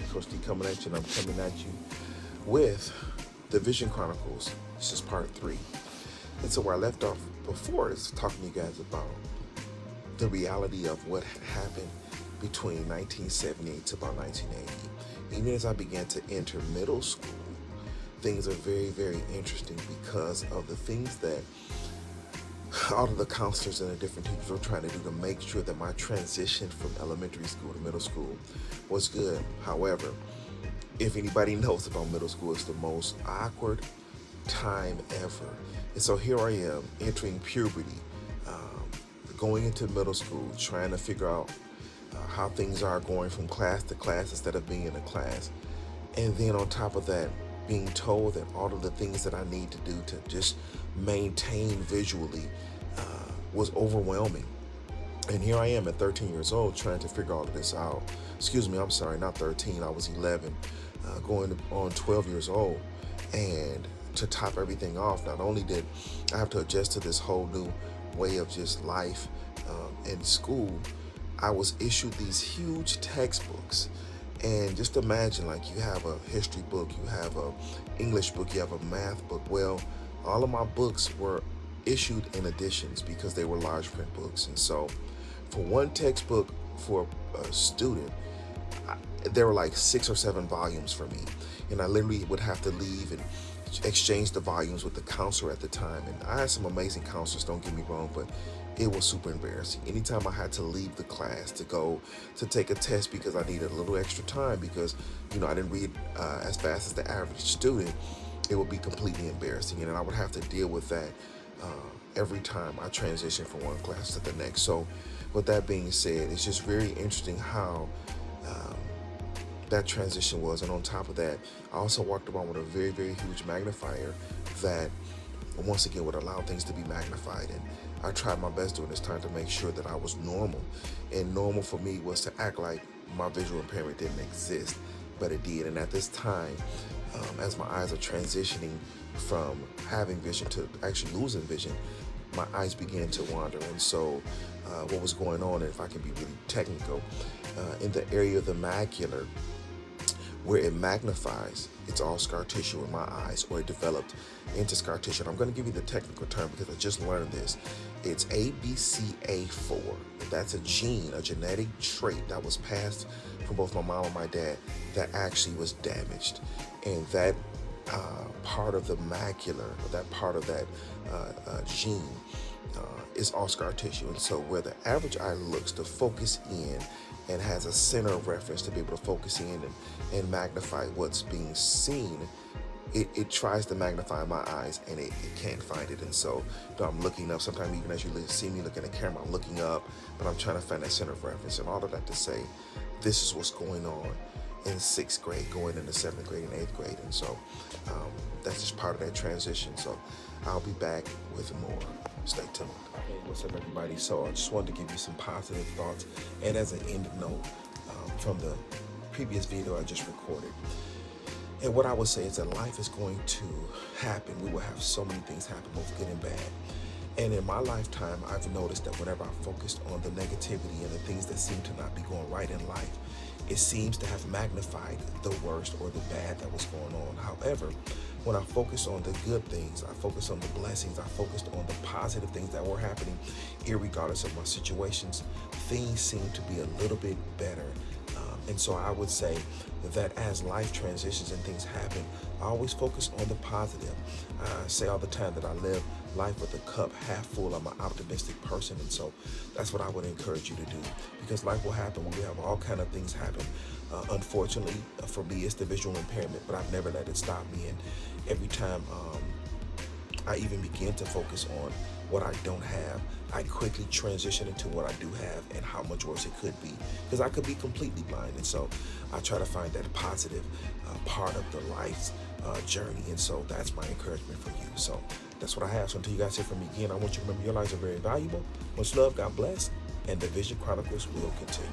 everybody. Coach D coming at you, and I'm coming at you with the Vision Chronicles. This is part 3. And so where I left off before is talking to you guys about the reality of what happened between 1978 to about 1980. Even as I began to enter middle school, things are very, very interesting because of the things that all of the counselors and the different teachers were trying to do to make sure that my transition from elementary school to middle school was good. However, if anybody knows about middle school, it's the most awkward time ever. And so here I am entering puberty, going into middle school, trying to figure out how things are going from class to class instead of being in a class. And then on top of that, being told that all of the things that I need to do to just maintain visually was overwhelming. And here I am at 13 years old trying to figure all of this out. Excuse me, I'm sorry, not 13, I was 11, going on 12 years old. And to top everything off, not only did I have to adjust to this whole new way of just life in school, I was issued these huge textbooks. And just imagine, like, you have a history book, you have a English book, you have a math book. Well, all of my books were issued in editions because they were large print books. And so for one textbook for a student, there were like 6 or 7 volumes for me. And I literally would have to leave and exchange the volumes with the counselor at the time. And I had some amazing counselors, don't get me wrong, but it was super embarrassing. Anytime I had to leave the class to go to take a test because I needed a little extra time because, I didn't read as fast as the average student, it would be completely embarrassing. And I would have to deal with that every time I transitioned from one class to the next. So with that being said, it's just very interesting how that transition was. And on top of that, I also walked around with a very, very huge magnifier that once again would allow things to be magnified. And I tried my best during this time to make sure that I was normal. And normal for me was to act like my visual impairment didn't exist, but it did. And at this time, as my eyes are transitioning from having vision to actually losing vision, my eyes began to wander. And so what was going on, and if I can be really technical, in the area of the macular, where it magnifies, it's all scar tissue in my eyes, or it developed into scar tissue. And I'm going to give you the technical term because I just learned this. It's ABCA4. That's a gene, a genetic trait that was passed from both my mom and my dad that actually was damaged. And that part of the macular, or that part of that gene, is all scar tissue. And so where the average eye looks to focus in and has a center of reference to be able to focus in and magnify what's being seen, it tries to magnify my eyes and it can't find it. And so I'm looking up, sometimes even as you see me looking at the camera, I'm looking up, but I'm trying to find that center of reference. And all of that to say, this is what's going on in 6th grade, going into 7th grade and 8th grade. And so that's just part of that transition. So I'll be back with more. Stay tuned. Hey, what's up, everybody? So I just wanted to give you some positive thoughts, and as an end note from the previous video I just recorded. And what I would say is that life is going to happen. We will have so many things happen, both good and bad. And in my lifetime, I've noticed that whenever I focused on the negativity and the things that seem to not be going right in life, it seems to have magnified the worst or the bad that was going on. However, when I focused on the good things, I focused on the blessings, I focused on the positive things that were happening, irregardless of my situations, things seem to be a little bit better. And so I would say that as life transitions and things happen, I always focus on the positive. I say all the time that I live life with a cup half full. I'm an optimistic person. And so that's what I would encourage you to do, because life will happen. We have all kind of things happen. Unfortunately, for me, it's the visual impairment, but I've never let it stop me. And every time I even begin to focus on what I don't have, I quickly transition into what I do have and how much worse it could be, because I could be completely blind. And so I try to find that positive part of the life's journey. And so that's my encouragement for you. So that's what I have. So until you guys hear from me again, I want you to remember your lives are very valuable. Much love, God bless, and the Vision Chronicles will continue.